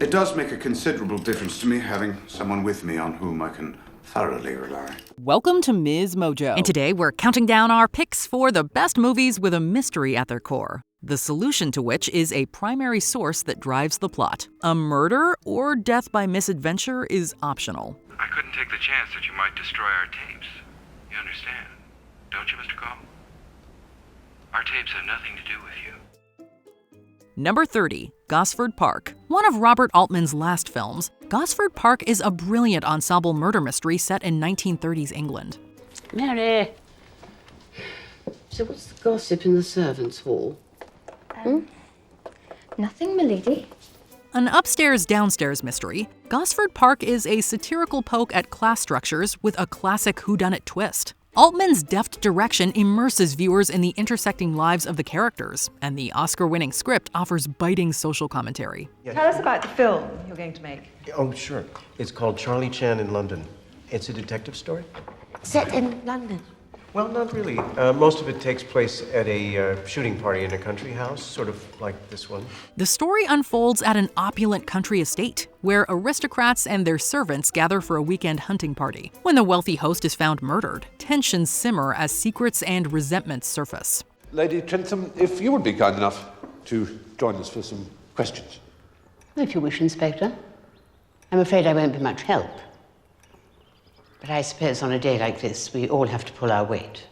It does make a considerable difference to me having someone with me on whom I can thoroughly rely. Welcome to MsMojo. And today we're counting down our picks for the best movies with a mystery at their core, the solution to which is a primary source that drives the plot. A murder or death by misadventure is optional. I couldn't take the chance that you might destroy our tapes. You understand, don't you, Mr. Cole? Our tapes have nothing to do with you. Number 30, Gosford Park. One of Robert Altman's last films, Gosford Park is a brilliant ensemble murder mystery set in 1930s England. Mary! So what's the gossip in the servants' hall? Nothing, milady. An upstairs-downstairs mystery, Gosford Park is a satirical poke at class structures with a classic whodunit twist. Altman's deft direction immerses viewers in the intersecting lives of the characters, and the Oscar-winning script offers biting social commentary. Tell us about the film you're going to make. Oh, sure. It's called Charlie Chan in London. It's a detective story. Set in London. Well, not really. Most of it takes place at a shooting party in a country house, sort of like this one. The story unfolds at an opulent country estate, where aristocrats and their servants gather for a weekend hunting party. When the wealthy host is found murdered, tensions simmer as secrets and resentments surface. Lady Trentham, if you would be kind enough to join us for some questions. If you wish, Inspector. I'm afraid I won't be much help. But I suppose on a day like this, we all have to pull our weight.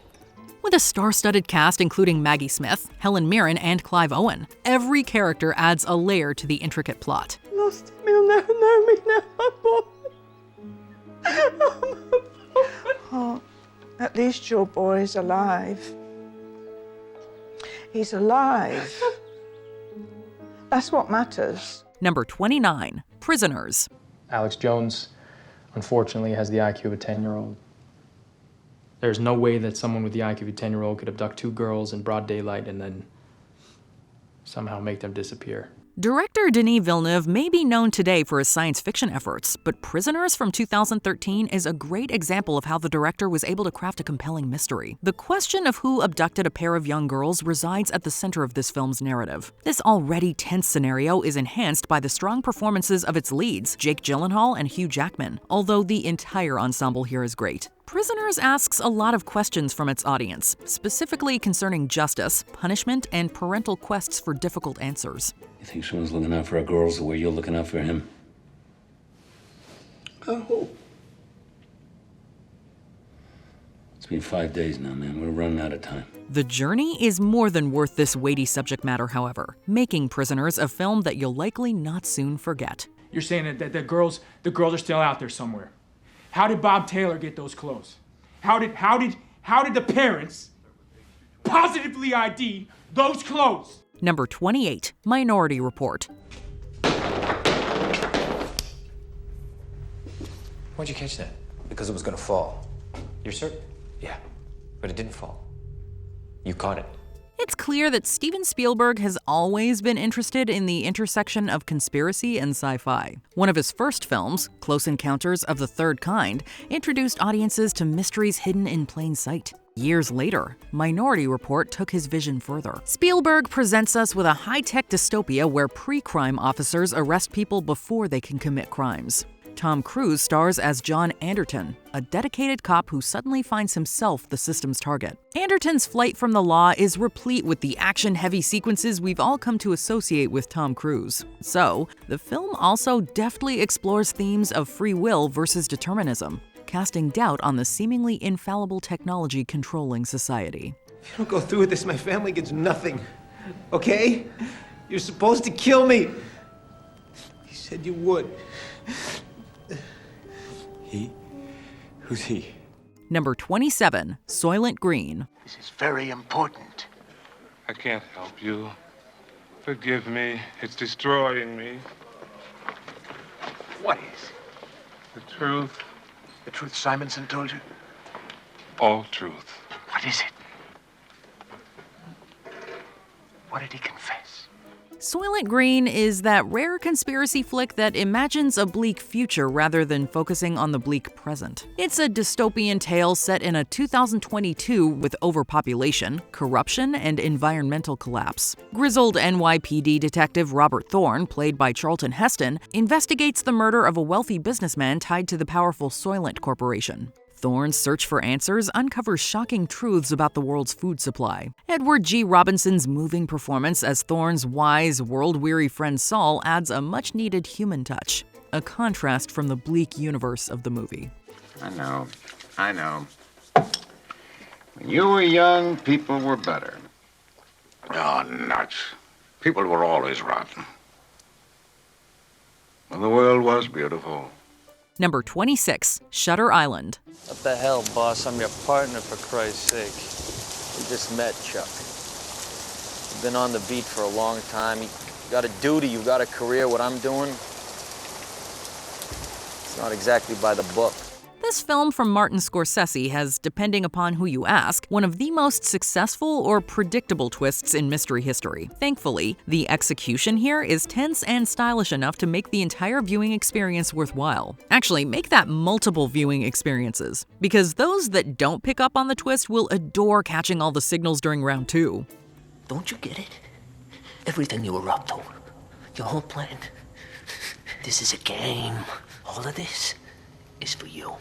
With a star-studded cast including Maggie Smith, Helen Mirren, and Clive Owen, every character adds a layer to the intricate plot. Lost him, he'll never know me now, my boy. Oh, at least your boy's alive. He's alive. That's what matters. Number 29, Prisoners. Alex Jones, unfortunately, has the IQ of a 10-year-old. There's no way that someone with the IQ of a 10-year-old could abduct two girls in broad daylight and then somehow make them disappear. Director Denis Villeneuve may be known today for his science fiction efforts, but Prisoners from 2013 is a great example of how the director was able to craft a compelling mystery. The question of who abducted a pair of young girls resides at the center of this film's narrative. This already tense scenario is enhanced by the strong performances of its leads, Jake Gyllenhaal and Hugh Jackman, although the entire ensemble here is great. Prisoners asks a lot of questions from its audience, specifically concerning justice, punishment, and parental quests for difficult answers. You think someone's looking out for our girls the way you're looking out for him? Oh. It's been 5 days now, man. We're running out of time. The journey is more than worth this weighty subject matter, however, making Prisoners a film that you'll likely not soon forget. You're saying that the girls are still out there somewhere. How did Bob Taylor get those clothes? How did the parents positively ID those clothes? Number 28, Minority Report. Why'd you catch that? Because it was gonna fall. You're certain? Yeah, but it didn't fall. You caught it. It's clear that Steven Spielberg has always been interested in the intersection of conspiracy and sci-fi. One of his first films, Close Encounters of the Third Kind, introduced audiences to mysteries hidden in plain sight. Years later, Minority Report took his vision further. Spielberg presents us with a high-tech dystopia where pre-crime officers arrest people before they can commit crimes. Tom Cruise stars as John Anderton, a dedicated cop who suddenly finds himself the system's target. Anderton's flight from the law is replete with the action-heavy sequences we've all come to associate with Tom Cruise. So, the film also deftly explores themes of free will versus determinism, casting doubt on the seemingly infallible technology controlling society. If you don't go through with this, my family gets nothing. Okay? You're supposed to kill me. You said you would. He? Who's he? Number 27, Soylent Green. This is very important. I can't help you. Forgive me. It's destroying me. What is? The truth. The truth Simonson told you? All truth. What is it? What did he confess? Soylent Green is that rare conspiracy flick that imagines a bleak future rather than focusing on the bleak present. It's a dystopian tale set in a 2022 with overpopulation, corruption, and environmental collapse. Grizzled NYPD detective Robert Thorne, played by Charlton Heston, investigates the murder of a wealthy businessman tied to the powerful Soylent Corporation. Thorne's search for answers uncovers shocking truths about the world's food supply. Edward G. Robinson's moving performance as Thorne's wise, world-weary friend Saul adds a much-needed human touch, a contrast from the bleak universe of the movie. I know. When you were young, people were better. Oh, nuts. People were always rotten. When the world was beautiful. Number 26, Shutter Island. What the hell, boss? I'm your partner, for Christ's sake. We just met, Chuck. You've been on the beat for a long time. You got a duty, you got a career. What I'm doing, it's not exactly by the book. This film from Martin Scorsese has, depending upon who you ask, one of the most successful or predictable twists in mystery history. Thankfully, the execution here is tense and stylish enough to make the entire viewing experience worthwhile. Actually, make that multiple viewing experiences, because those that don't pick up on the twist will adore catching all the signals during round 2. Don't you get it? Everything you were up to, your whole plan, this is a game. All of this is for you.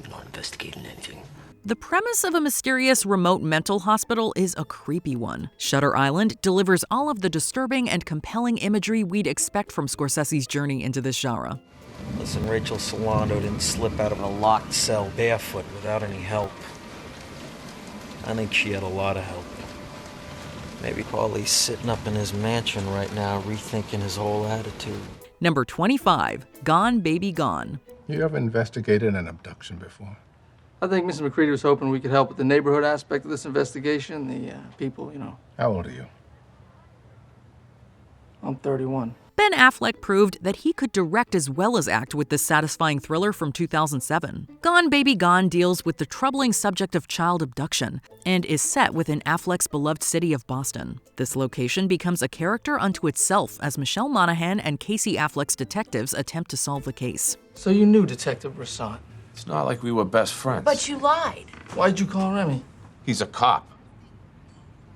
You're not investigating anything. The premise of a mysterious remote mental hospital is a creepy one. Shutter Island delivers all of the disturbing and compelling imagery we'd expect from Scorsese's journey into this genre. Listen, Rachel Solano didn't slip out of a locked cell barefoot without any help. I think she had a lot of help. Maybe Paulie's sitting up in his mansion right now, rethinking his whole attitude. Number 25, Gone Baby Gone. You ever investigated an abduction before? I think Mrs. McCready was hoping we could help with the neighborhood aspect of this investigation, the people, you know. How old are you? I'm 31. Ben Affleck proved that he could direct as well as act with this satisfying thriller from 2007. Gone Baby Gone deals with the troubling subject of child abduction and is set within Affleck's beloved city of Boston. This location becomes a character unto itself as Michelle Monaghan and Casey Affleck's detectives attempt to solve the case. So you knew Detective Brisson? It's not like we were best friends. But you lied. Why'd you call Remy? He's a cop.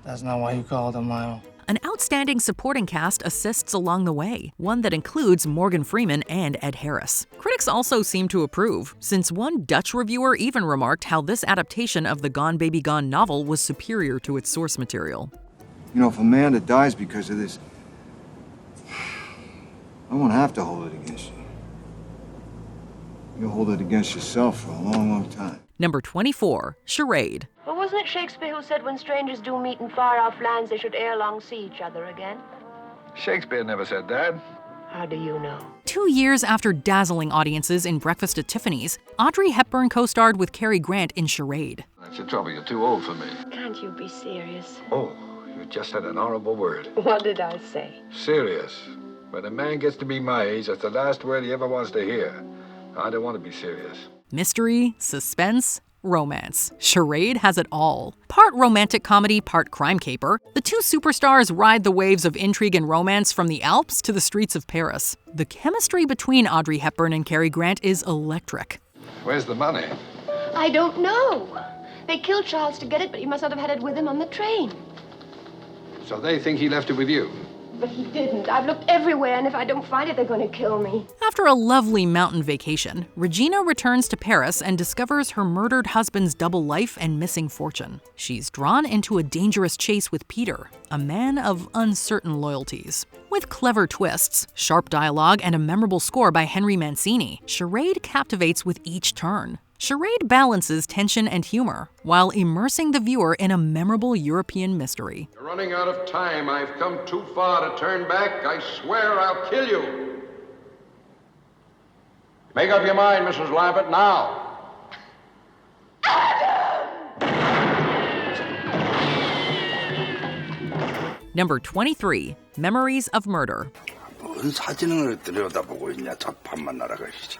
That's not why you called him, Lionel. An outstanding supporting cast assists along the way, one that includes Morgan Freeman and Ed Harris. Critics also seem to approve, since one Dutch reviewer even remarked how this adaptation of the Gone Baby Gone novel was superior to its source material. You know, if Amanda dies because of this, I won't have to hold it against you. You'll hold it against yourself for a long, long time. Number 24, Charade. Well, wasn't it Shakespeare who said when strangers do meet in far-off lands, they should ere long see each other again? Shakespeare never said that. How do you know? 2 years after dazzling audiences in Breakfast at Tiffany's, Audrey Hepburn co-starred with Cary Grant in Charade. That's the trouble, you're too old for me. Can't you be serious? Oh, you just said an horrible word. What did I say? Serious. When a man gets to be my age, that's the last word he ever wants to hear. I don't want to be serious. Mystery, suspense, romance. Charade has it all. Part romantic comedy, part crime caper, the two superstars ride the waves of intrigue and romance from the Alps to the streets of Paris. The chemistry between Audrey Hepburn and Cary Grant is electric. Where's the money? I don't know. They killed Charles to get it, but he must not have had it with him on the train. So they think he left it with you? But he didn't. I've looked everywhere, and if I don't find it, they're going to kill me. After a lovely mountain vacation, Regina returns to Paris and discovers her murdered husband's double life and missing fortune. She's drawn into a dangerous chase with Peter, a man of uncertain loyalties. With clever twists, sharp dialogue, and a memorable score by Henry Mancini, Charade captivates with each turn. Charade balances tension and humor, while immersing the viewer in a memorable European mystery. You're running out of time. I've come too far to turn back. I swear I'll kill you. Make up your mind, Mrs. Lambert, now. Number 23, Memories of Murder. 뭔 사진을 들여다보고 있냐, 작품만 날아가시지.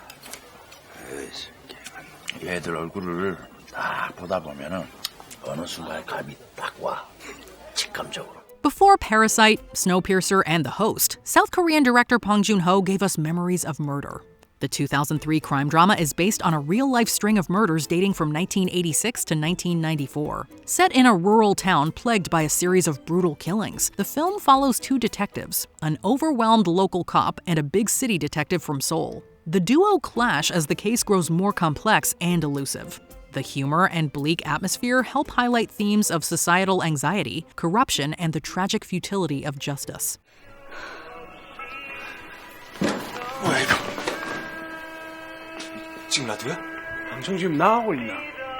얘들 얼굴을 다 보다 보면은 어느 순간 감이 딱 와. 직감적으로. Before Parasite, Snowpiercer, and The Host, South Korean director Bong Joon-ho gave us Memories of Murder. The 2003 crime drama is based on a real-life string of murders dating from 1986 to 1994. Set in a rural town plagued by a series of brutal killings, the film follows two detectives, an overwhelmed local cop and a big city detective from Seoul. The duo clash as the case grows more complex and elusive. The humor and bleak atmosphere help highlight themes of societal anxiety, corruption, and the tragic futility of justice. 뭐야 이거? 지금 라디오야? 방송 지금 나가고 있나?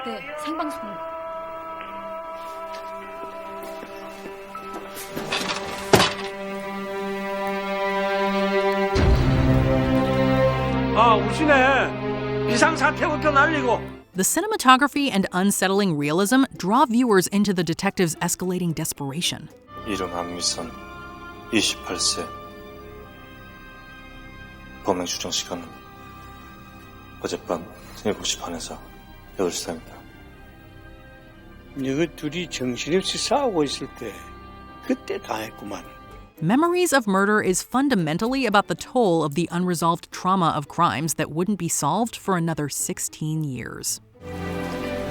네, 생방송. 아, 우시네. 비상사태부터 날리고. The cinematography and unsettling realism draw viewers into the detective's escalating desperation. 이름 안미선, 28세. 범행 추정 시간은 어젯밤 7시 반에서 8시 사이입니다. 너희 둘이 정신없이 싸우고 있을 때 그때 당했구만. Memories of Murder is fundamentally about the toll of the unresolved trauma of crimes that wouldn't be solved for another 16 years.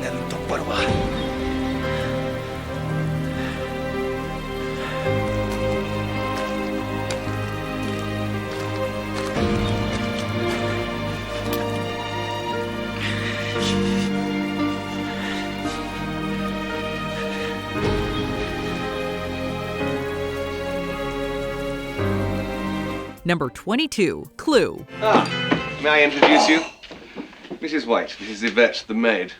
내 눈 똑바로 봐. Number 22, Clue. May I introduce you? Mrs. White, this is Yvette, the maid.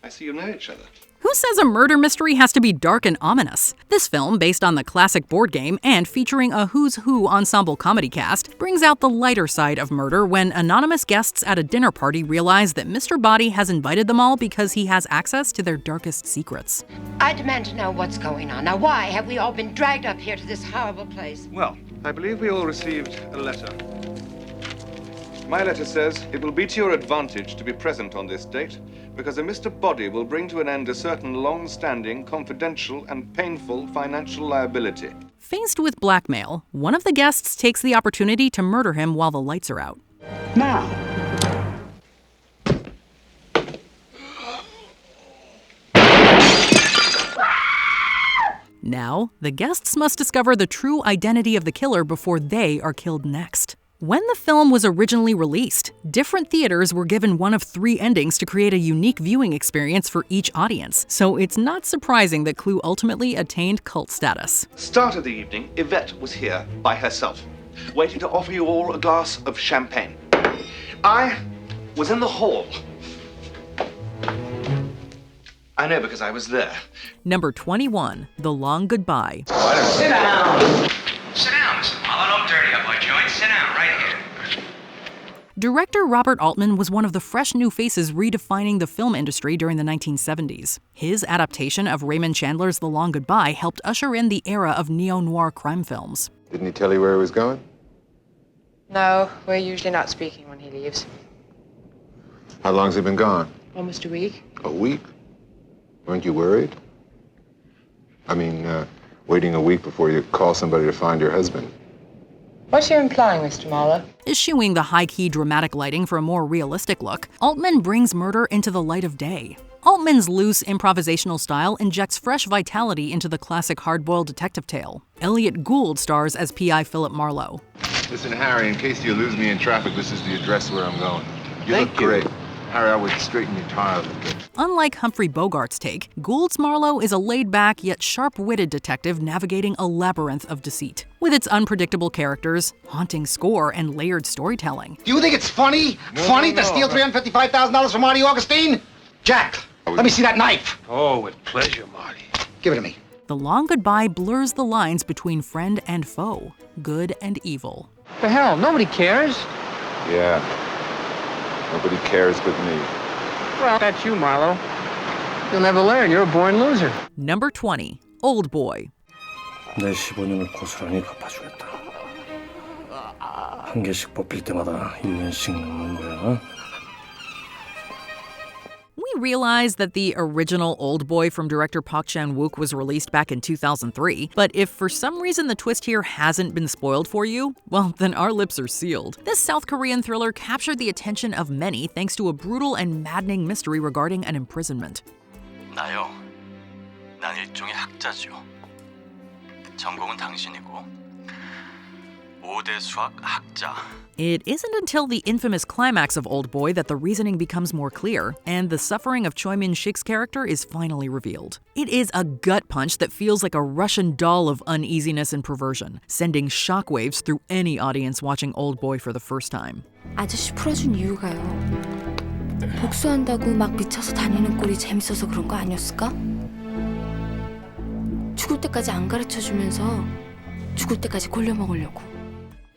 I see you know each other. Who says a murder mystery has to be dark and ominous? This film, based on the classic board game and featuring a Who's Who ensemble comedy cast, brings out the lighter side of murder when anonymous guests at a dinner party realize that Mr. Body has invited them all because he has access to their darkest secrets. I demand to know what's going on. Now, why have we all been dragged up here to this horrible place? Well, I believe we all received a letter. My letter says it will be to your advantage to be present on this date because a Mr. Body will bring to an end a certain long-standing, confidential, and painful financial liability. Faced with blackmail, one of the guests takes the opportunity to murder him while the lights are out. Now. Now, the guests must discover the true identity of the killer before they are killed next. When the film was originally released, different theaters were given one of 3 endings to create a unique viewing experience for each audience, so it's not surprising that Clue ultimately attained cult status. Start of the evening, Yvette was here by herself, waiting to offer you all a glass of champagne. I was in the hall. I know because I was there. Number 21, The Long Goodbye. Sit down! Sit down, Mr. Marlowe. Don't dirty up my joint. Sit down, right here. Director Robert Altman was one of the fresh new faces redefining the film industry during the 1970s. His adaptation of Raymond Chandler's The Long Goodbye helped usher in the era of neo-noir crime films. Didn't he tell you where he was going? No, we're usually not speaking when he leaves. How long's he been gone? Almost a week. A week? Weren't you worried? I mean, waiting a week before you call somebody to find your husband. What are you implying, Mr. Marlowe? Eschewing the high-key dramatic lighting for a more realistic look, Altman brings murder into the light of day. Altman's loose improvisational style injects fresh vitality into the classic hard-boiled detective tale. Elliot Gould stars as P.I. Philip Marlowe. Listen, Harry, in case you lose me in traffic, this is the address where I'm going. You look great. Harry, I would straighten your tie a bit. Unlike Humphrey Bogart's take, Gould's Marlowe is a laid-back yet sharp-witted detective navigating a labyrinth of deceit. With its unpredictable characters, haunting score, and layered storytelling. Do you think it's funny? To steal $355,000 from Marty Augustine? Jack, let me see that knife. Oh, with pleasure, Marty. Give it to me. The Long Goodbye blurs the lines between friend and foe, good and evil. The hell, nobody cares. Yeah. Nobody cares but me. Well, that's you, Marlowe. You'll never learn. You're a born loser. Number 20, Old Boy. 내 15년을 고스란히 갚아주겠다. 한 개씩 뽑힐 때마다 1년씩 남는 거야. We realize that the original Old Boy from director Park Chan-wook was released back in 2003, but if for some reason the twist here hasn't been spoiled for you, well, then our lips are sealed. This South Korean thriller captured the attention of many thanks to a brutal and maddening mystery regarding an imprisonment. 나요. 난 일종의 학자죠. 전공은 당신이고 5대 수학 학자. It isn't until the infamous climax of Old Boy that the reasoning becomes more clear, and the suffering of Choi Min-sik's character is finally revealed. It is a gut punch that feels like a Russian doll of uneasiness and perversion, sending shockwaves through any audience watching Old Boy for the first time. 아저씨 풀어준 이유가요. 복수한다고 막 미쳐서 다니는 꼴이 재밌어서 그런 거 아니었을까? 죽을 때까지 안 가르쳐주면서 죽을 때까지 골려 먹으려고.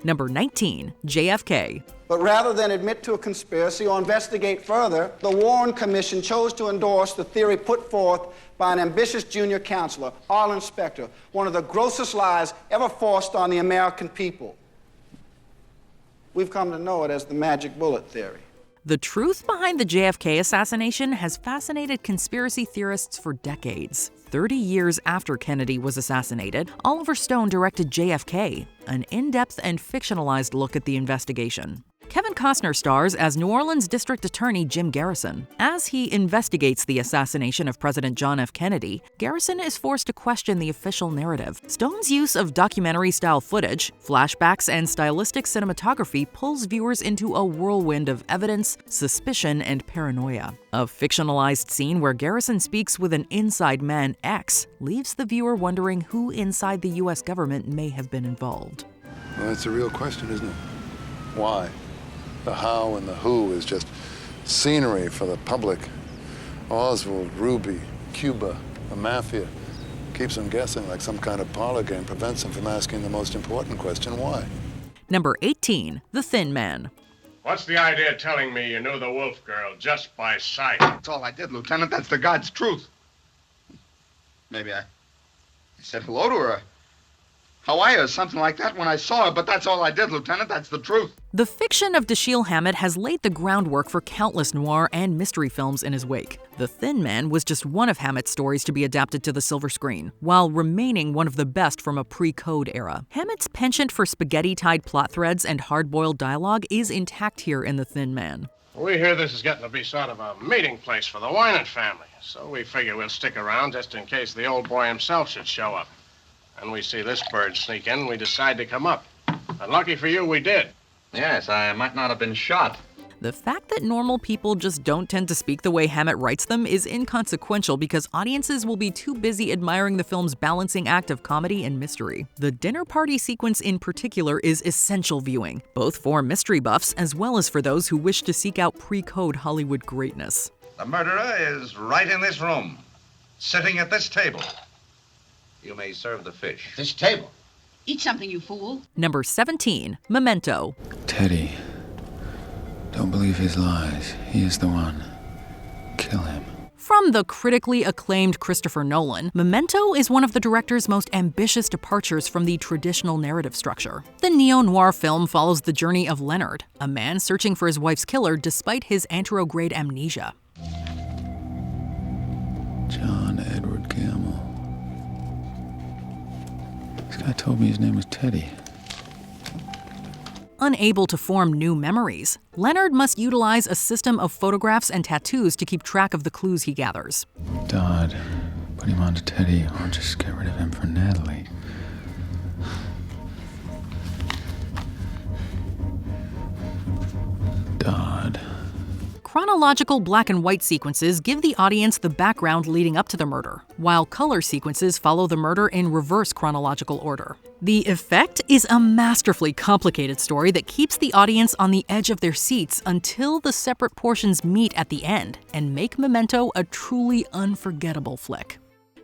Number 19, JFK. But rather than admit to a conspiracy or investigate further, the Warren Commission chose to endorse the theory put forth by an ambitious junior counselor, Arlen Specter, one of the grossest lies ever forced on the American people. We've come to know it as the magic bullet theory. The truth behind the JFK assassination has fascinated conspiracy theorists for decades. 30 years after Kennedy was assassinated, Oliver Stone directed JFK, an in-depth and fictionalized look at the investigation. Kevin Costner stars as New Orleans District Attorney Jim Garrison. As he investigates the assassination of President John F. Kennedy, Garrison is forced to question the official narrative. Stone's use of documentary-style footage, flashbacks, and stylistic cinematography pulls viewers into a whirlwind of evidence, suspicion, and paranoia. A fictionalized scene where Garrison speaks with an inside man, X, leaves the viewer wondering who inside the U.S. government may have been involved. Well, that's a real question, isn't it? Why? The how and the who is just scenery for the public. Oswald, Ruby, Cuba, the mafia. Keeps them guessing like some kind of parlor game, prevents them from asking the most important question, why? Number 18, The Thin Man. What's the idea of telling me you knew the Wolf Girl just by sight? That's all I did, Lieutenant. That's the God's truth. Maybe I said hello to her. How are you? Or something like that when I saw her, but that's all I did, Lieutenant. That's the truth. The fiction of Dashiell Hammett has laid the groundwork for countless noir and mystery films in his wake. The Thin Man was just one of Hammett's stories to be adapted to the silver screen, while remaining one of the best from a pre-code era. Hammett's penchant for spaghetti-tied plot threads and hard-boiled dialogue is intact here in The Thin Man. We hear this is getting to be sort of a meeting place for the Wynant family, so we figure we'll stick around just in case the old boy himself should show up. And we see this bird sneak in, we decide to come up. And lucky for you, we did. Yes, I might not have been shot. The fact that normal people just don't tend to speak the way Hammett writes them is inconsequential because audiences will be too busy admiring the film's balancing act of comedy and mystery. The dinner party sequence in particular is essential viewing, both for mystery buffs as well as for those who wish to seek out pre-code Hollywood greatness. The murderer is right in this room, sitting at this table. You may serve the fish. This table. Eat something, you fool. Number 17, Memento. Teddy. Don't believe his lies. He is the one. Kill him. From the critically acclaimed Christopher Nolan, Memento is one of the director's most ambitious departures from the traditional narrative structure. The neo-noir film follows the journey of Leonard, a man searching for his wife's killer despite his anterograde amnesia. John Edward Gamble. This guy told me his name was Teddy. Unable to form new memories, Leonard must utilize a system of photographs and tattoos to keep track of the clues he gathers. Dodd, put him onto Teddy or just get rid of him for Natalie. Dodd. Chronological black and white sequences give the audience the background leading up to the murder, while color sequences follow the murder in reverse chronological order. The effect is a masterfully complicated story that keeps the audience on the edge of their seats until the separate portions meet at the end and make Memento a truly unforgettable flick.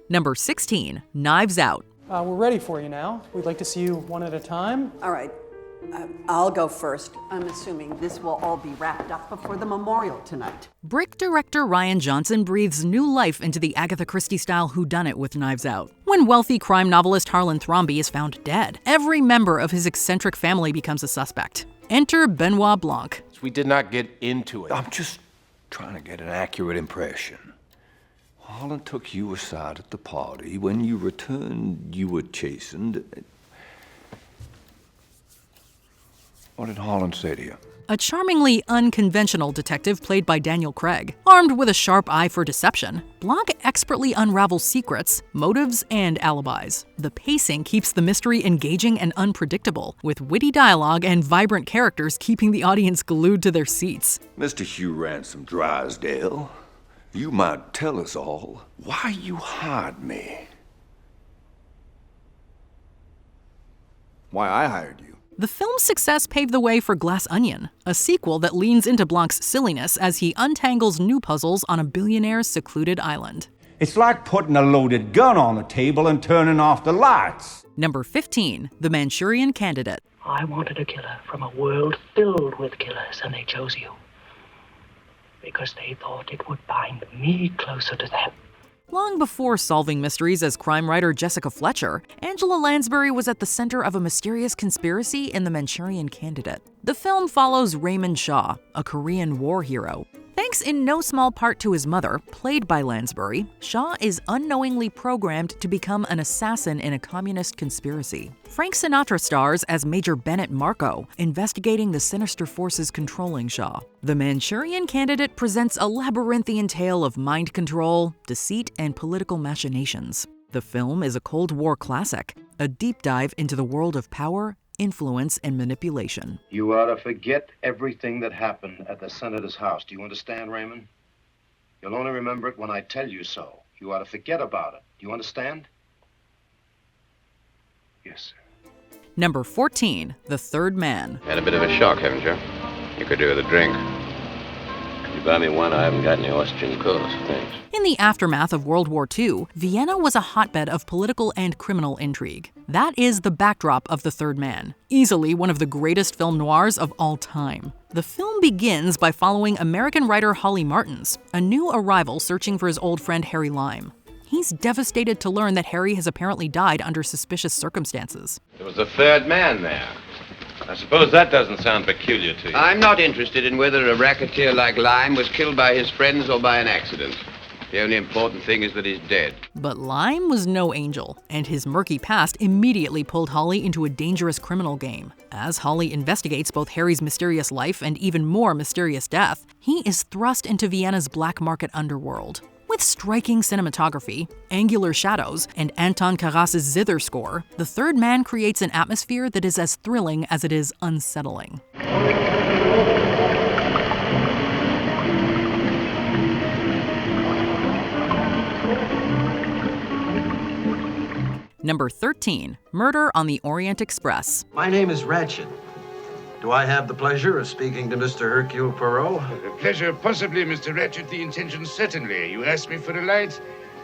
Number 16, Knives Out. We're ready for you now. We'd like to see you one at a time. All right. I'll go first. I'm assuming this will all be wrapped up before the memorial tonight. Brick director Rian Johnson breathes new life into the Agatha Christie-style whodunit with Knives Out. When wealthy crime novelist Harlan Thrombey is found dead, every member of his eccentric family becomes a suspect. Enter Benoit Blanc. We did not get into it. I'm just trying to get an accurate impression. Holland took you aside at the party. When you returned, you were chastened. What did Holland say to you? A charmingly unconventional detective played by Daniel Craig. Armed with a sharp eye for deception, Blanc expertly unravels secrets, motives, and alibis. The pacing keeps the mystery engaging and unpredictable, with witty dialogue and vibrant characters keeping the audience glued to their seats. Mr. Hugh Ransom Drysdale, you might tell us all why you hired me. Why I hired you? The film's success paved the way for Glass Onion, a sequel that leans into Blanc's silliness as he untangles new puzzles on a billionaire's secluded island. It's like putting a loaded gun on the table and turning off the lights. Number 15, The Manchurian Candidate. I wanted a killer from a world filled with killers, and they chose you. Because they thought it would bind me closer to them. Long before solving mysteries as crime writer Jessica Fletcher, Angela Lansbury was at the center of a mysterious conspiracy in The Manchurian Candidate. The film follows Raymond Shaw, a Korean war hero. Thanks in no small part to his mother, played by Lansbury, Shaw is unknowingly programmed to become an assassin in a communist conspiracy. Frank Sinatra stars as Major Bennett Marco, investigating the sinister forces controlling Shaw. The Manchurian Candidate presents a labyrinthian tale of mind control, deceit, and political machinations. The film is a Cold War classic, a deep dive into the world of power, influence, and manipulation. You ought to forget everything that happened at the senator's house. Do you understand, Raymond? You'll only remember it when I tell you so. You ought to forget about it. Do you understand? Yes, sir. Number 14, The Third Man. Had a bit of a shock, haven't you? You could do with a drink. Could you buy me one? I haven't got any Austrian colas, thanks. In the aftermath of World War II, Vienna was a hotbed of political and criminal intrigue. That is the backdrop of The Third Man, easily one of the greatest film noirs of all time. The film begins by following American writer Holly Martins, a new arrival searching for his old friend Harry Lime. He's devastated to learn that Harry has apparently died under suspicious circumstances. There was a third man there. I suppose that doesn't sound peculiar to you. I'm not interested in whether a racketeer like Lime was killed by his friends or by an accident. The only important thing is that he's dead. But Lime was no angel, and his murky past immediately pulled Holly into a dangerous criminal game. As Holly investigates both Harry's mysterious life and even more mysterious death, he is thrust into Vienna's black market underworld. With striking cinematography, angular shadows, and Anton Karas's zither score, The Third Man creates an atmosphere that is as thrilling as it is unsettling. Number 13, Murder on the Orient Express. My name is Ratchet. Do I have the pleasure of speaking to Mr. Hercule Poirot? The pleasure, possibly, Mr. Ratchet. The intention, certainly. You asked me for a light.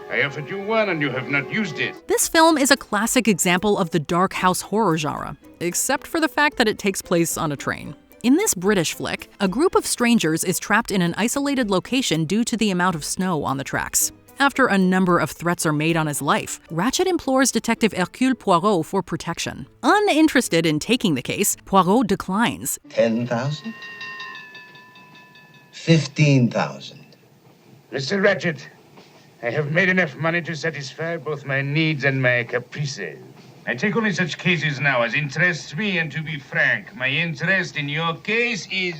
I offered you one, and you have not used it. This film is a classic example of the dark house horror genre, except for the fact that it takes place on a train. In this British flick, a group of strangers is trapped in an isolated location due to the amount of snow on the tracks. After a number of threats are made on his life, Ratchet implores Detective Hercule Poirot for protection. Uninterested in taking the case, Poirot declines. 10,000? 15,000. Mr. Ratchet, I have made enough money to satisfy both my needs and my caprices. I take only such cases now as interest me, and to be frank, my interest in your case is,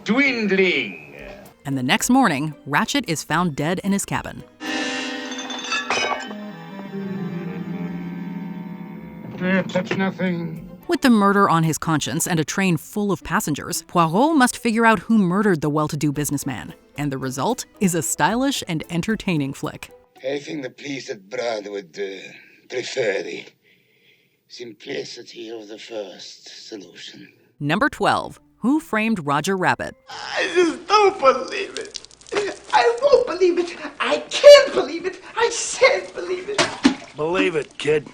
dwindling. And the next morning, Ratchet is found dead in his cabin. Touch nothing. With the murder on his conscience and a train full of passengers, Poirot must figure out who murdered the well-to-do businessman. And the result is a stylish and entertaining flick. I think the police at Brad would prefer the simplicity of the first solution. Number 12, Who Framed Roger Rabbit? I just don't believe it. I won't believe it. I can't believe it. I shan't believe it. Believe it, kid.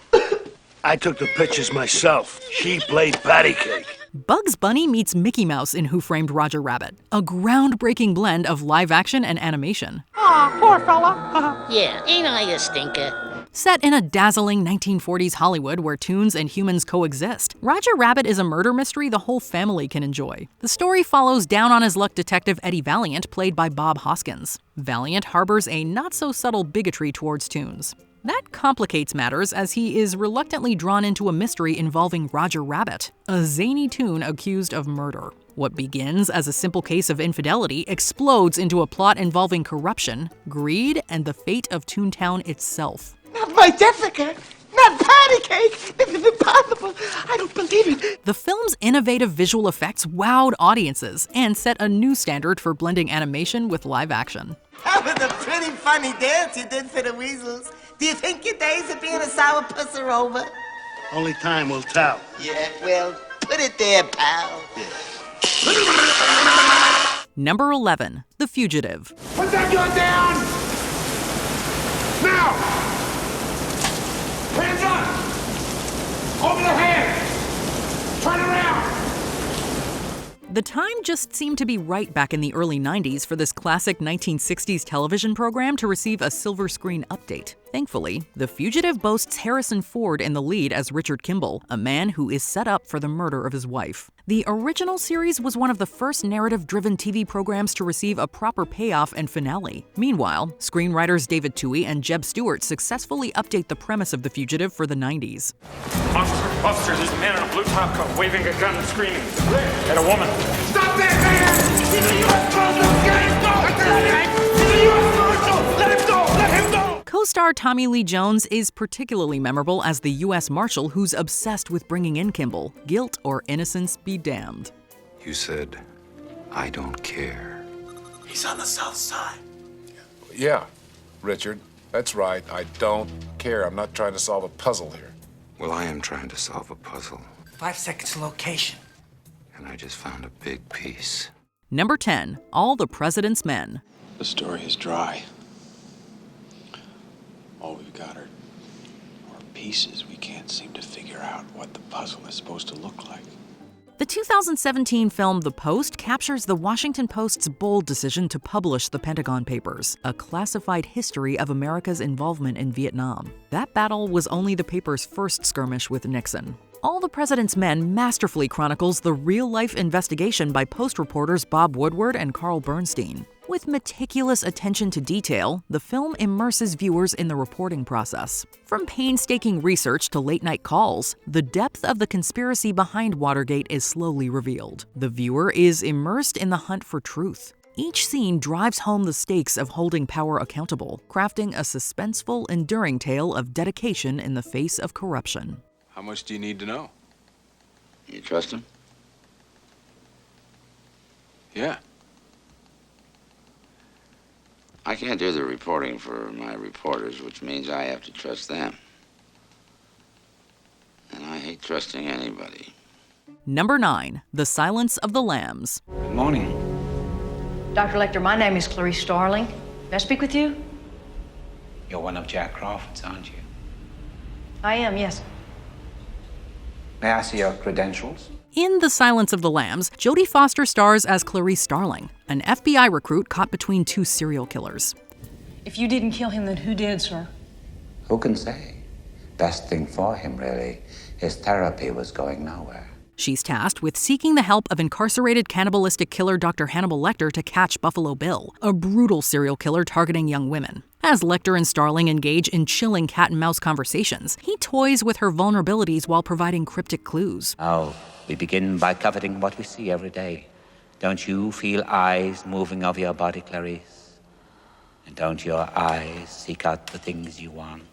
I took the pictures myself. She played patty cake. Bugs Bunny meets Mickey Mouse in Who Framed Roger Rabbit, a groundbreaking blend of live action and animation. Aw, poor fella. Yeah, ain't I a stinker? Set in a dazzling 1940s Hollywood where toons and humans coexist, Roger Rabbit is a murder mystery the whole family can enjoy. The story follows down-on-his-luck detective Eddie Valiant, played by Bob Hoskins. Valiant harbors a not-so-subtle bigotry towards toons. That complicates matters as he is reluctantly drawn into a mystery involving Roger Rabbit, a zany toon accused of murder. What begins as a simple case of infidelity explodes into a plot involving corruption, greed, and the fate of Toontown itself. Not my Jessica! Not patty cake! This is impossible! I don't believe it! The film's innovative visual effects wowed audiences and set a new standard for blending animation with live action. That was a pretty funny dance you did for the weasels. Do you think your days of being a sourpuss are over? Only time will tell. Yeah, well, put it there, pal. Number 11, The Fugitive. Put that gun down! Now! Hands up! Over the head! Turn around! The time just seemed to be right back in the early 90s for this classic 1960s television program to receive a silver screen update. Thankfully, The Fugitive boasts Harrison Ford in the lead as Richard Kimball, a man who is set up for the murder of his wife. The original series was one of the first narrative-driven TV programs to receive a proper payoff and finale. Meanwhile, screenwriters David Twohy and Jeb Stewart successfully update the premise of The Fugitive for the 90s. Officer, there's a man in a blue top coat waving a gun and screaming at a woman. Stop that man! He's a U.S. Marshal! He's a U.S. Marshal! Let him go! Let him go! Co-star Tommy Lee Jones is particularly memorable as the U.S. Marshal who's obsessed with bringing in Kimball. Guilt or innocence be damned. You said, I don't care. He's on the south side. Yeah, Richard, that's right. I don't care. I'm not trying to solve a puzzle here. Well, I am trying to solve a puzzle. 5 seconds location. And I just found a big piece. Number 10, All the President's Men. The story is dry. All we've got are pieces. We can't seem to figure out what the puzzle is supposed to look like. The 2017 film The Post captures the Washington Post's bold decision to publish the Pentagon Papers, a classified history of America's involvement in Vietnam. That battle was only the paper's first skirmish with Nixon. All the President's Men masterfully chronicles the real-life investigation by Post reporters Bob Woodward and Carl Bernstein. With meticulous attention to detail, the film immerses viewers in the reporting process. From painstaking research to late-night calls, the depth of the conspiracy behind Watergate is slowly revealed. The viewer is immersed in the hunt for truth. Each scene drives home the stakes of holding power accountable, crafting a suspenseful, enduring tale of dedication in the face of corruption. How much do you need to know? You trust him? Yeah. I can't do the reporting for my reporters, which means I have to trust them. And I hate trusting anybody. Number 9, The Silence of the Lambs. Good morning. Dr. Lecter, my name is Clarice Starling. May I speak with you? You're one of Jack Crawford's, aren't you? I am, yes. May I see your credentials? In The Silence of the Lambs, Jodie Foster stars as Clarice Starling, an FBI recruit caught between two serial killers. If you didn't kill him, then who did, sir? Who can say? Best thing for him, really. His therapy was going nowhere. She's tasked with seeking the help of incarcerated cannibalistic killer Dr. Hannibal Lecter to catch Buffalo Bill, a brutal serial killer targeting young women. As Lecter and Starling engage in chilling cat-and-mouse conversations, he toys with her vulnerabilities while providing cryptic clues. Oh, we begin by coveting what we see every day. Don't you feel eyes moving over your body, Clarice? And don't your eyes seek out the things you want?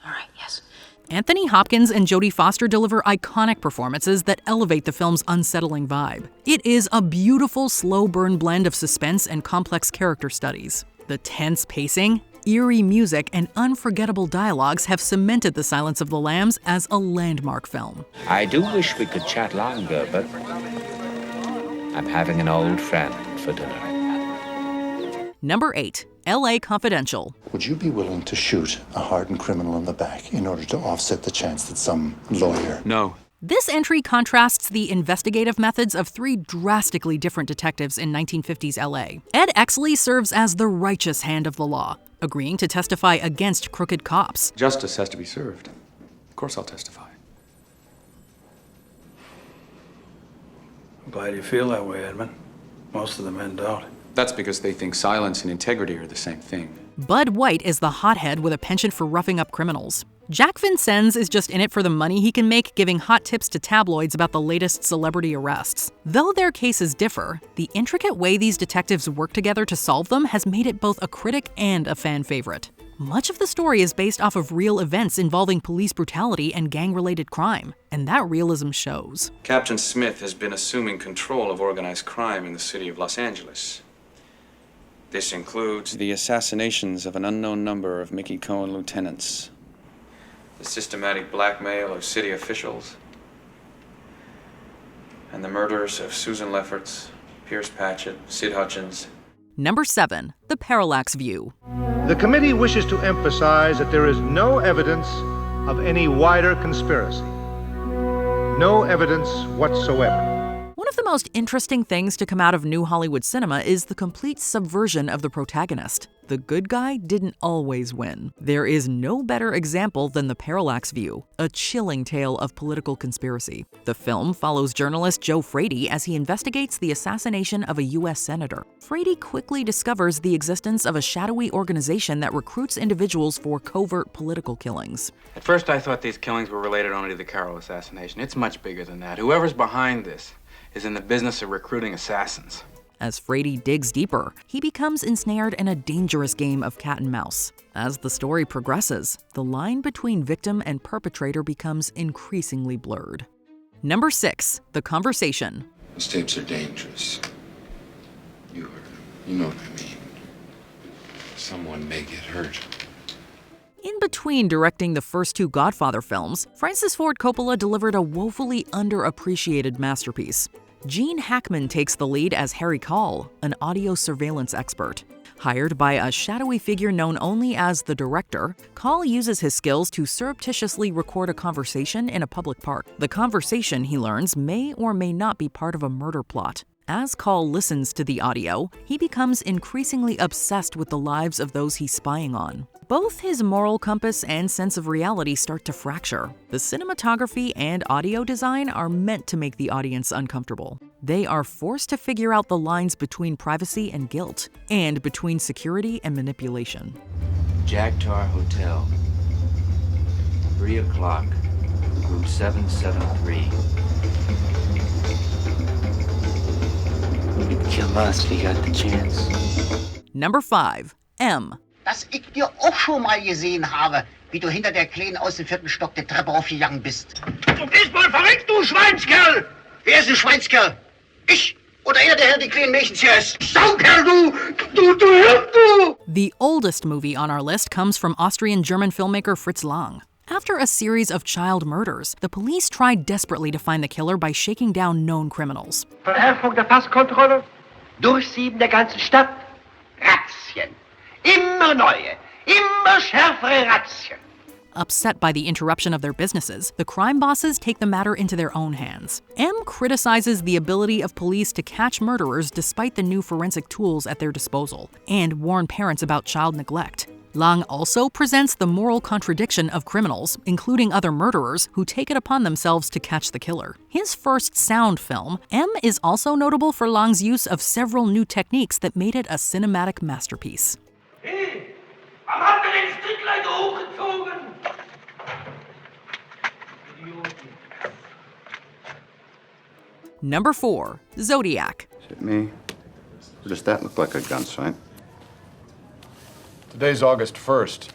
All right, yes. Anthony Hopkins and Jodie Foster deliver iconic performances that elevate the film's unsettling vibe. It is a beautiful, slow-burn blend of suspense and complex character studies. The tense pacing, eerie music, and unforgettable dialogues have cemented The Silence of the Lambs as a landmark film. I do wish we could chat longer, but I'm having an old friend for dinner. Number 8, L.A. Confidential. Would you be willing to shoot a hardened criminal in the back in order to offset the chance that some lawyer... No. This entry contrasts the investigative methods of three drastically different detectives in 1950s LA. Ed Exley serves as the righteous hand of the law, agreeing to testify against crooked cops. Justice has to be served. Of course I'll testify. I'm glad you feel that way, Edmund. Most of the men don't. That's because they think silence and integrity are the same thing. Bud White is the hothead with a penchant for roughing up criminals. Jack Vincennes is just in it for the money he can make giving hot tips to tabloids about the latest celebrity arrests. Though their cases differ, the intricate way these detectives work together to solve them has made it both a critic and a fan favorite. Much of the story is based off of real events involving police brutality and gang-related crime, and that realism shows. Captain Smith has been assuming control of organized crime in the city of Los Angeles. This includes the assassinations of an unknown number of Mickey Cohen lieutenants, the systematic blackmail of city officials, and the murders of Susan Lefferts, Pierce Patchett, Sid Hutchins. Number 7. The Parallax View. The committee wishes to emphasize that there is no evidence of any wider conspiracy. No evidence whatsoever. One of the most interesting things to come out of New Hollywood cinema is the complete subversion of the protagonist. The good guy didn't always win. There is no better example than The Parallax View, a chilling tale of political conspiracy. The film follows journalist Joe Frady as he investigates the assassination of a U.S. senator. Frady quickly discovers the existence of a shadowy organization that recruits individuals for covert political killings. At first I thought these killings were related only to the Carroll assassination. It's much bigger than that. Whoever's behind this is in the business of recruiting assassins. As Frady digs deeper, he becomes ensnared in a dangerous game of cat and mouse. As the story progresses, the line between victim and perpetrator becomes increasingly blurred. Number 6. The Conversation. Those tapes are dangerous. You know what I mean. Someone may get hurt. In between directing the first two Godfather films, Francis Ford Coppola delivered a woefully underappreciated masterpiece. Gene Hackman takes the lead as Harry Call, an audio surveillance expert. Hired by a shadowy figure known only as the director, Call uses his skills to surreptitiously record a conversation in a public park. The conversation, he learns, may or may not be part of a murder plot. As Call listens to the audio, he becomes increasingly obsessed with the lives of those he's spying on. Both his moral compass and sense of reality start to fracture. The cinematography and audio design are meant to make the audience uncomfortable. They are forced to figure out the lines between privacy and guilt, and between security and manipulation. Jack Tar Hotel, 3 o'clock, room 773. You'd kill us if you got the chance. Number 5. M. Dass ich dir auch schon mal gesehen habe, wie du hinter der Kleinen aus dem 4. Stock der Treppe aufgegangen bist. Du bist wohl verrückt, du Schweinskerl! Wer ist ein Schweinskerl? Ich oder er, der Herr die kleinen Mädchens hier ist? Saukerl, du! The oldest movie on our list comes from Austrian-German filmmaker Fritz Lang. After a series of child murders, the police tried desperately to find the killer by shaking down known criminals. Verheftung der Passkontrolle, Durchsieben der ganzen Stadt, Razzien. Immer neue, immer schärfere Razzien. Upset by the interruption of their businesses, the crime bosses take the matter into their own hands. M criticizes the ability of police to catch murderers despite the new forensic tools at their disposal, and warn parents about child neglect. Lang also presents the moral contradiction of criminals, including other murderers, who take it upon themselves to catch the killer. His first sound film, M is also notable for Lang's use of several new techniques that made it a cinematic masterpiece. Hey, warum habt ihr den Strickleiter hochgezogen? Idioten. Number 4. Zodiac. Is it me? Or does that look like a gun sight? Today's August 1st.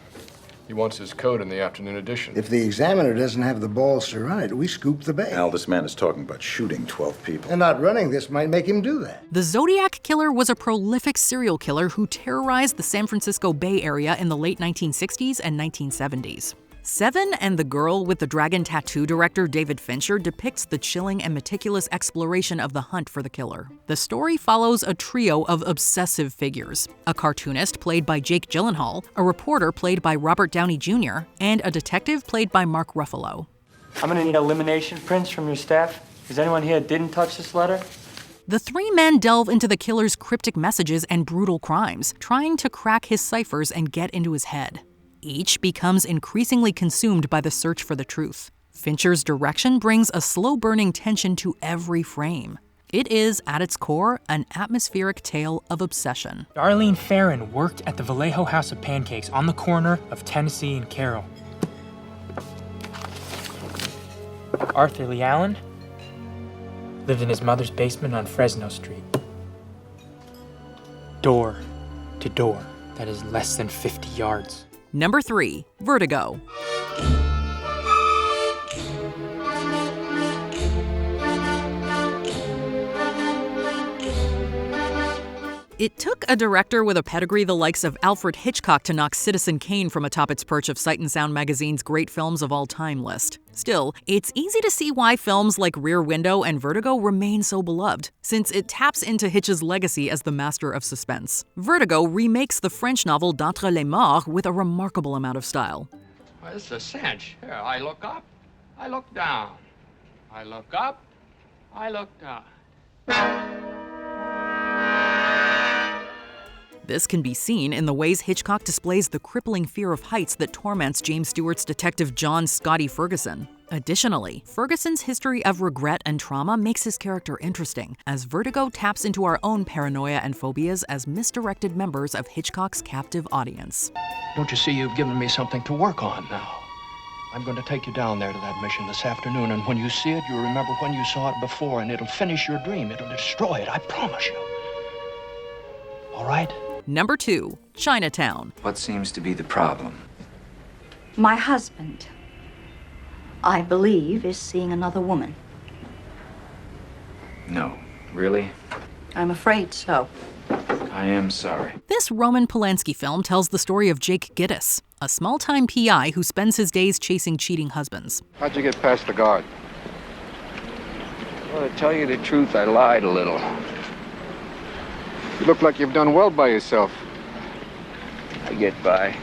He wants his code in the afternoon edition. If the examiner doesn't have the balls to run it, we scoop the bait. Al, this man is talking about shooting 12 people. And not running this might make him do that. The Zodiac Killer was a prolific serial killer who terrorized the San Francisco Bay Area in the late 1960s and 1970s. Seven and the Girl with the Dragon Tattoo director David Fincher depicts the chilling and meticulous exploration of the hunt for the killer. The story follows a trio of obsessive figures: a cartoonist played by Jake Gyllenhaal, a reporter played by Robert Downey Jr., and a detective played by Mark Ruffalo. I'm gonna need elimination prints from your staff. Is anyone here that didn't touch this letter? The three men delve into the killer's cryptic messages and brutal crimes, trying to crack his ciphers and get into his head. Each becomes increasingly consumed by the search for the truth. Fincher's direction brings a slow-burning tension to every frame. It is, at its core, an atmospheric tale of obsession. Darlene Farron worked at the Vallejo House of Pancakes on the corner of Tennessee and Carroll. Arthur Lee Allen lived in his mother's basement on Fresno Street. Door to door, that is less than 50 yards. Number 3, Vertigo. It took a director with a pedigree the likes of Alfred Hitchcock to knock Citizen Kane from atop its perch of Sight and Sound magazine's great films of all time list. Still, it's easy to see why films like Rear Window and Vertigo remain so beloved, since it taps into Hitch's legacy as the master of suspense. Vertigo remakes the French novel D'Entre les Morts with a remarkable amount of style. Well, it's a cinch. Here, I look up, I look down. I look up, I look down. This can be seen in the ways Hitchcock displays the crippling fear of heights that torments James Stewart's detective John Scotty Ferguson. Additionally, Ferguson's history of regret and trauma makes his character interesting, as Vertigo taps into our own paranoia and phobias as misdirected members of Hitchcock's captive audience. Don't you see you've given me something to work on now? I'm going to take you down there to that mission this afternoon, and when you see it, you'll remember when you saw it before, and it'll finish your dream. It'll destroy it, I promise you. All right? Number 2, Chinatown. What seems to be the problem? My husband, I believe, is seeing another woman. No. Really? I'm afraid so. I am sorry. This Roman Polanski film tells the story of Jake Gittes, a small-time PI who spends his days chasing cheating husbands. How'd you get past the guard? Well, to tell you the truth, I lied a little. You look like you've done well by yourself. I get by.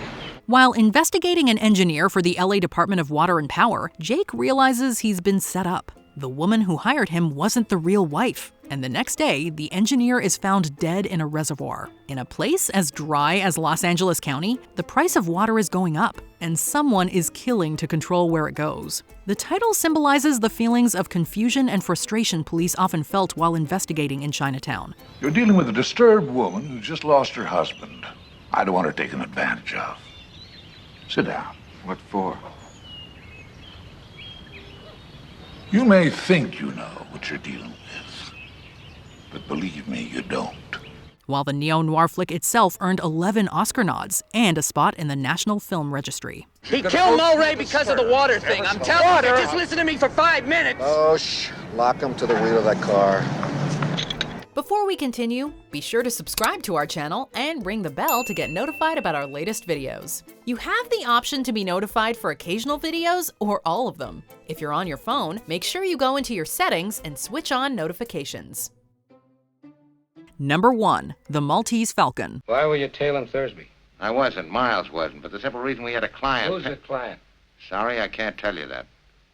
While investigating an engineer for the LA Department of Water and Power, Jake realizes he's been set up. The woman who hired him wasn't the real wife, and the next day, the engineer is found dead in a reservoir. In a place as dry as Los Angeles County, the price of water is going up, and someone is killing to control where it goes. The title symbolizes the feelings of confusion and frustration police often felt while investigating in Chinatown. You're dealing with a disturbed woman who just lost her husband. I don't want her taken advantage of. Sit down. What for? You may think you know what you're dealing with, but believe me, you don't. While the neo-noir flick itself earned 11 Oscar nods and a spot in the National Film Registry. He killed Mulray because of the water thing. I'm telling you, just listen to me for 5 minutes. Oh, lock him to the wheel of that car. Before we continue, be sure to subscribe to our channel and ring the bell to get notified about our latest videos. You have the option to be notified for occasional videos or all of them. If you're on your phone, make sure you go into your settings and switch on notifications. Number 1, the Maltese Falcon. Why were you tailing Thursby? I wasn't. Miles wasn't. But the simple reason we had a client. Who's the client? Sorry, I can't tell you that.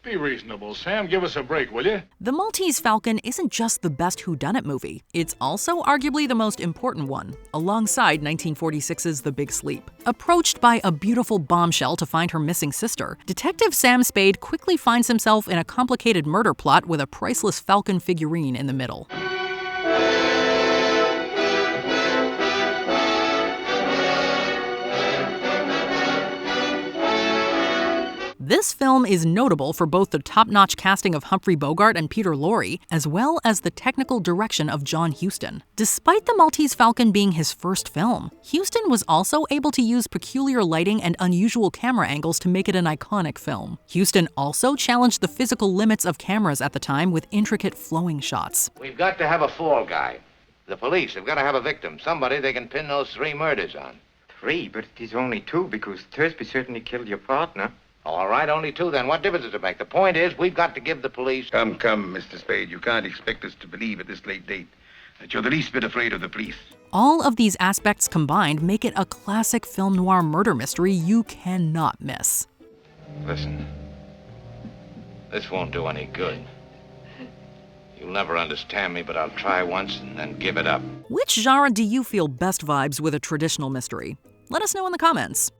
Be reasonable, Sam. Give us a break, will you? The Maltese Falcon isn't just the best whodunit movie. It's also arguably the most important one, alongside 1946's The Big Sleep. Approached by a beautiful bombshell to find her missing sister, Detective Sam Spade quickly finds himself in a complicated murder plot with a priceless Falcon figurine in the middle. This film is notable for both the top-notch casting of Humphrey Bogart and Peter Lorre, as well as the technical direction of John Huston. Despite The Maltese Falcon being his first film, Huston was also able to use peculiar lighting and unusual camera angles to make it an iconic film. Huston also challenged the physical limits of cameras at the time with intricate flowing shots. We've got to have a fall guy. The police have got to have a victim, somebody they can pin those 3 murders on. 3, but it is only 2 because Thursby certainly killed your partner. All right, only 2 then. What difference does it make? The point is, we've got to give the police... Come, Mr. Spade. You can't expect us to believe at this late date that you're the least bit afraid of the police. All of these aspects combined make it a classic film noir murder mystery you cannot miss. Listen. This won't do any good. You'll never understand me, but I'll try once and then give it up. Which genre do you feel best vibes with a traditional mystery? Let us know in the comments.